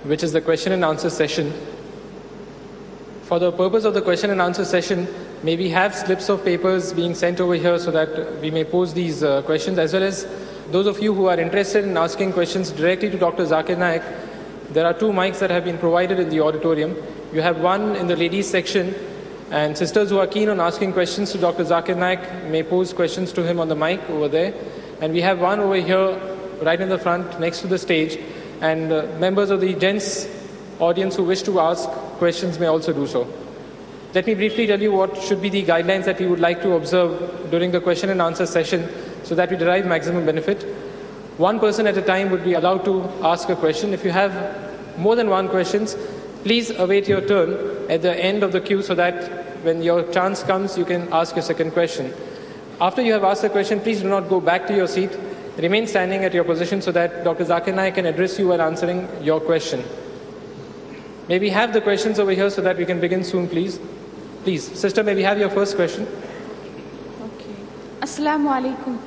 which is the question and answer session. For the purpose of the question and answer session, may we have slips of papers being sent over here so that we may pose these questions, as well as those of you who are interested in asking questions directly to Dr. Zakir Naik. There are 2 mics that have been provided in the auditorium. You have one in the ladies section, and sisters who are keen on asking questions to Dr. Zakir Naik may pose questions to him on the mic over there. And we have one over here right in the front next to the stage, and members of the gents audience who wish to ask questions may also do so. Let me briefly tell you what should be the guidelines that we would like to observe during the question and answer session so that we derive maximum benefit. One person at a time would be allowed to ask a question. If you have more than one questions, please await your turn at the end of the queue so that when your chance comes, you can ask your second question. After you have asked the question, please do not go back to your seat. Remain standing at your position so that Dr. Zakir Naik can address you while answering your question. May we have the questions over here so that we can begin soon, please? Please, sister, may we have your first question? Okay. Assalamu alaikum.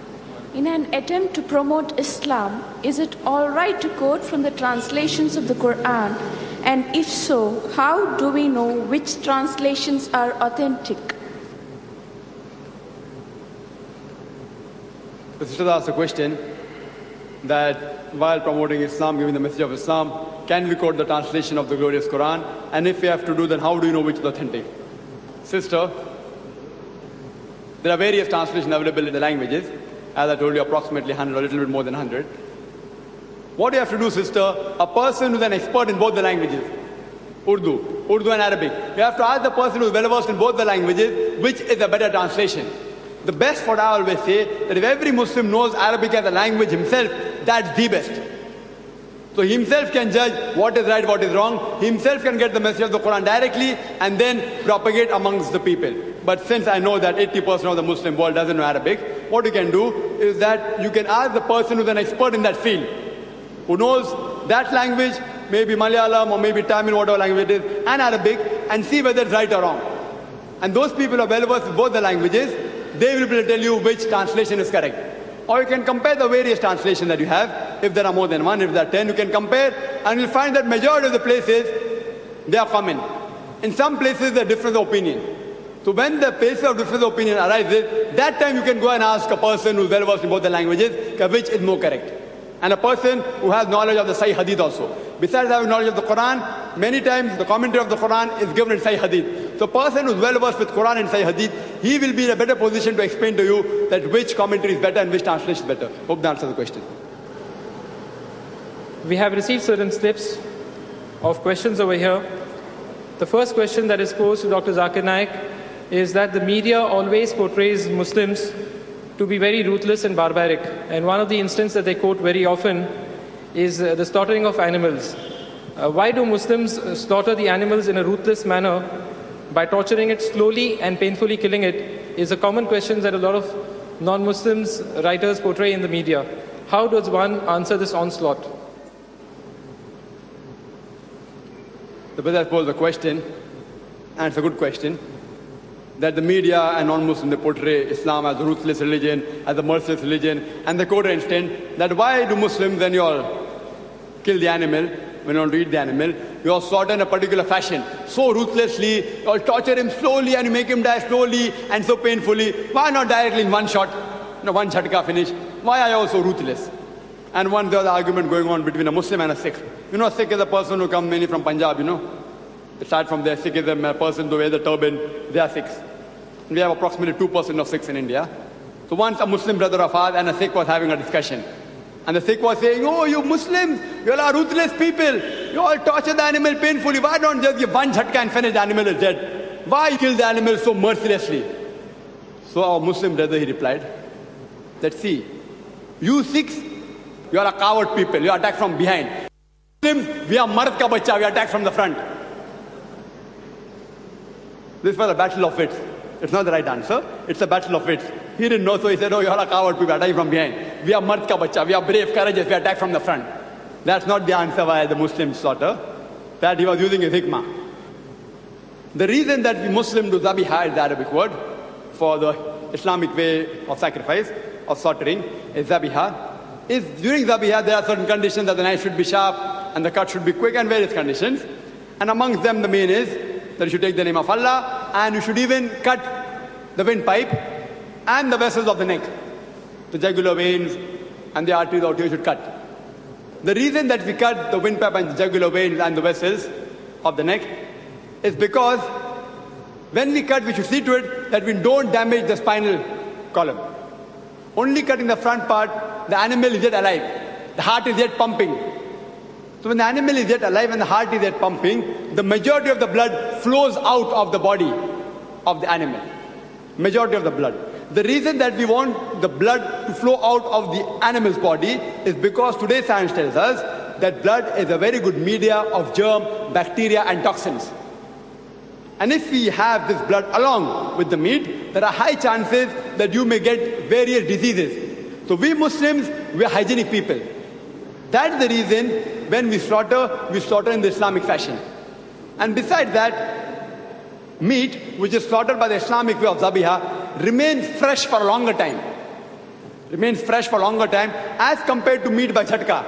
In an attempt to promote Islam, is it all right to quote from the translations of the Quran? And if so, how do we know which translations are authentic? The sister asked a question that while promoting Islam, giving the message of Islam, can we quote the translation of the glorious Quran? And if we have to do, then how do you know which is authentic? Sister, there are various translations available in the languages. As I told you, approximately 100 or a little bit more than 100. What you have to do, sister, a person who's an expert in both the languages, Urdu and Arabic, you have to ask the person who's well versed in both the languages, which is a better translation. The best, what I always say, that if every Muslim knows Arabic as a language himself, that's the best. So he himself can judge what is right, what is wrong. He himself can get the message of the Quran directly and then propagate amongst the people. But since I know that 80% of the Muslim world doesn't know Arabic, what you can do is that you can ask the person who's an expert in that field, who knows that language, maybe Malayalam or maybe Tamil, whatever language it is, and Arabic, and see whether it's right or wrong. And those people are well versed in both the languages, they will be able to tell you which translation is correct. Or you can compare the various translations that you have. If there are more than one, if there are 10, you can compare, and you'll find that majority of the places, they are common. In some places, there are difference of opinion. So when the basis of difference of opinion arises, that time you can go and ask a person who's well versed in both the languages, which is more correct. And a person who has knowledge of the Sahih Hadith also. Besides having knowledge of the Quran, many times the commentary of the Quran is given in Sahih Hadith. So a person who's well versed with Quran and Sahih Hadith, he will be in a better position to explain to you that which commentary is better and which translation is better. Hope that answers the question. We have received certain slips of questions over here. The first question that is posed to Dr. Zakir Naik is that the media always portrays Muslims to be very ruthless and barbaric. And one of the instances that they quote very often is the slaughtering of animals. Why do Muslims slaughter the animals in a ruthless manner by torturing it slowly and painfully killing it is a common question that a lot of non-Muslims writers portray in the media. How does one answer this onslaught? The brother posed a question, and it's a good question, that the media and non-Muslims, they portray Islam as a ruthless religion, as a merciless religion, and they quote an instant that why do Muslims, when you all kill the animal, when you want to eat the animal, you all slaughter in a particular fashion, so ruthlessly, you all torture him slowly and you make him die slowly and so painfully. Why not directly in one shot, one jhatka finish? Why are you all so ruthless? And one, there's an argument going on between a Muslim and a Sikh. You know, a Sikh is a person who comes mainly from Punjab, you know. They start from there. Sikh is a person who wears the turban. They are Sikhs. We have approximately 2% of Sikhs in India. So once a Muslim brother of ours and a Sikh was having a discussion. And the Sikh was saying, oh, you Muslims, you all are ruthless people. You all torture the animal painfully. Why don't just give one jhatka and finish the animal is dead? Why kill the animal so mercilessly? So our Muslim brother, he replied, that see, you Sikhs, you are a coward people. You are attacked from behind. Muslims, we are mard ka bacha. We are attacked from the front. This was a battle of wits. It's not the right answer. It's a battle of wits. He didn't know, so he said, oh, you are a coward people, attacking from behind. We are mard ka bacha. We are brave, courageous. We are attacked from the front. That's not the answer why the Muslims slaughter. That he was using his hikmah. The reason that we Muslims do zabiha is the Arabic word for the Islamic way of sacrifice, of slaughtering, is zabiha. Is during zabiha there are certain conditions that the knife should be sharp, and the cut should be quick and various conditions. And amongst them, the main is that you should take the name of Allah, and you should even cut the windpipe and the vessels of the neck. The jugular veins and the arteries out here should cut. The reason that we cut the windpipe and the jugular veins and the vessels of the neck is because when we cut, we should see to it that we don't damage the spinal column. Only cutting the front part, the animal is yet alive. The heart is yet pumping. So when the animal is yet alive and the heart is yet pumping, the majority of the blood flows out of the body of the animal. Majority of the blood. The reason that we want the blood to flow out of the animal's body is because today's science tells us that blood is a very good media of germ, bacteria and toxins. And if we have this blood along with the meat, there are high chances that you may get various diseases. So we Muslims, we are hygienic people. That's the reason when we slaughter in the Islamic fashion. And besides that, meat, which is slaughtered by the Islamic way of zabiha, remains fresh for a longer time. Remains fresh for a longer time as compared to meat by jhatka,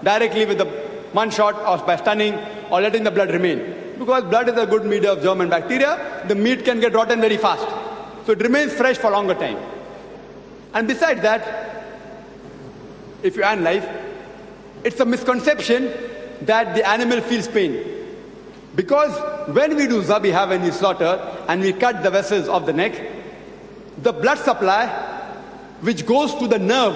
directly with the one shot or by stunning or letting the blood remain. Because blood is a good media of germ and bacteria, the meat can get rotten very fast. So it remains fresh for a longer time. And besides that, if you analyze, it's a misconception that the animal feels pain. Because when we do zabiha, when we slaughter and we cut the vessels of the neck, the blood supply which goes to the nerve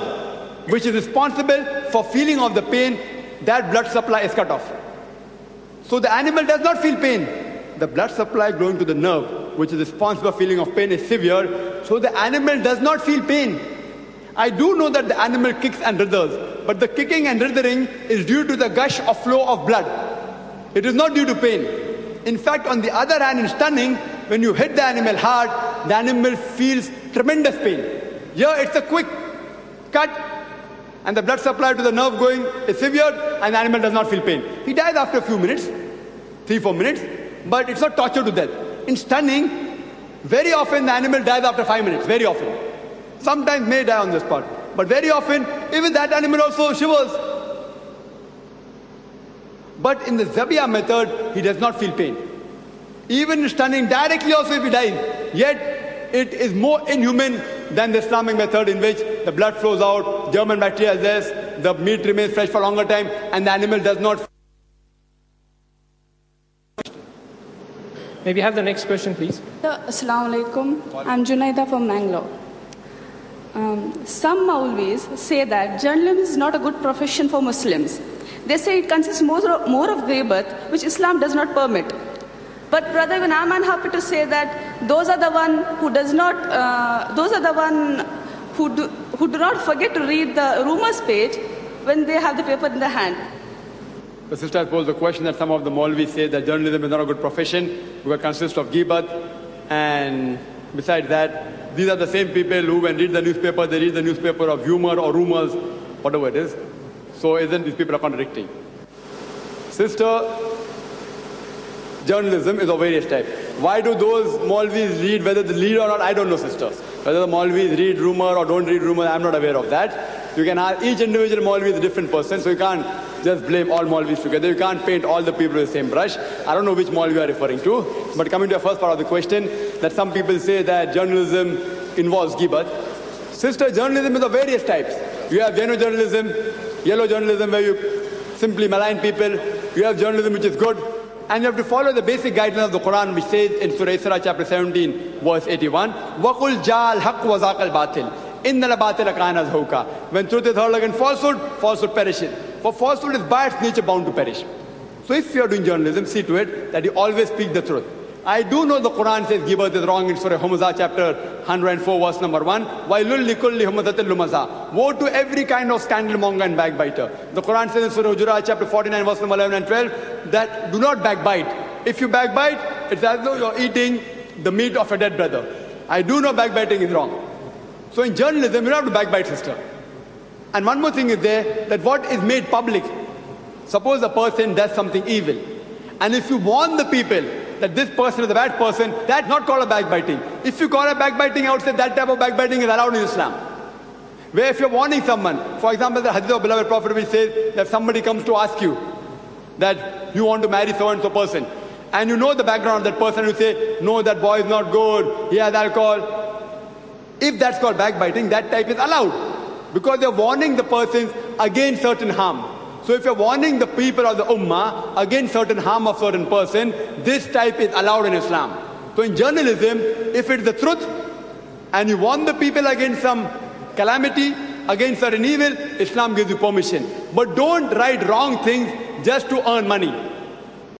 which is responsible for feeling of the pain, that blood supply is cut off. So the animal does not feel pain. The blood supply going to the nerve which is responsible for feeling of pain is severe, so the animal does not feel pain. I do know that the animal kicks and writhers, but the kicking and writhing is due to the gush or flow of blood. It is not due to pain. In fact, on the other hand, in stunning, when you hit the animal hard, the animal feels tremendous pain. Here it's a quick cut and the blood supply to the nerve going is severe and the animal does not feel pain. He dies after a few minutes, 3-4 minutes, but it's not torture to death. In stunning, very often the animal dies after 5 minutes, very often. Sometimes may die on the spot, but very often even that animal also shivers. But in the zabiya method, he does not feel pain. Even in stunning directly also if he dies, yet it is more inhuman than the Islamic method in which the blood flows out, germ and bacteria is less, the meat remains fresh for a longer time, and the animal does not. Maybe have the next question, please. Assalamu alaikum. I'm Junaida from Mangalore. Some Maulvis say that journalism is not a good profession for Muslims. They say it consists more of ghibat, which Islam does not permit. But brother, even I'm unhappy to say that those are the one who does not, those are the one who do not forget to read the rumors page when they have the paper in their hand. The sister has posed the question that some of the Maulvis say that journalism is not a good profession because it consists of ghibat, and besides that, these are the same people who, when read the newspaper, they read the newspaper of humor or rumors, whatever it is. So isn't these people are contradicting? Sister, journalism is of various types. Why do those Maulvis read, whether they read or not, I don't know, sisters. Whether the Maulvis read rumor or don't read rumor, I'm not aware of that. You can ask, each individual Maulvi is a different person, so you can't just blame all Maulvis together. You can't paint all the people with the same brush. I don't know which Maulvi you are referring to. But coming to the first part of the question, that some people say that journalism involves ghibat. Sister, journalism is of various types. You have genuine journalism, yellow journalism where you simply malign people. You have journalism which is good. And you have to follow the basic guidelines of the Quran, which says in Surah Isra chapter 17, verse 81, وَقُلْ جَاءَ الْحَقُّ وَزَاقَ الْبَاطِلِ إِنَّ الْبَاطِلَ كَانَ زَهُوقًا. When truth is heard against falsehood, falsehood perishes. For falsehood is by its nature bound to perish. So if you are doing journalism, see to it that you always speak the truth. I do know the Quran says ghibat is wrong in Surah Humazah chapter 104 verse number 1. وَيْلُلْ لِكُلِّ هُمَزَةٍ لُمَزَةٍ. Woe to every kind of scandalmonger and backbiter. The Quran says in Surah Hujurat chapter 49 verse number 11 and 12 that do not backbite. If you backbite, it's as though you're eating the meat of a dead brother. I do know backbiting is wrong. So in journalism, you don't have to backbite, sister. And one more thing is there, that what is made public, suppose a person does something evil, and if you warn the people that this person is a bad person, that's not called a backbiting. If you call it backbiting, I would say that type of backbiting is allowed in Islam. Where if you're warning someone, for example, the hadith of beloved Prophet which says that somebody comes to ask you that you want to marry so-and-so person, and you know the background of that person, you say, no, that boy is not good, he has alcohol. If that's called backbiting, that type is allowed, because you're warning the persons against certain harm. So if you're warning the people of the ummah against certain harm of certain person, this type is allowed in Islam. So in journalism, if it's the truth, and you warn the people against some calamity, against certain evil, Islam gives you permission. But don't write wrong things just to earn money.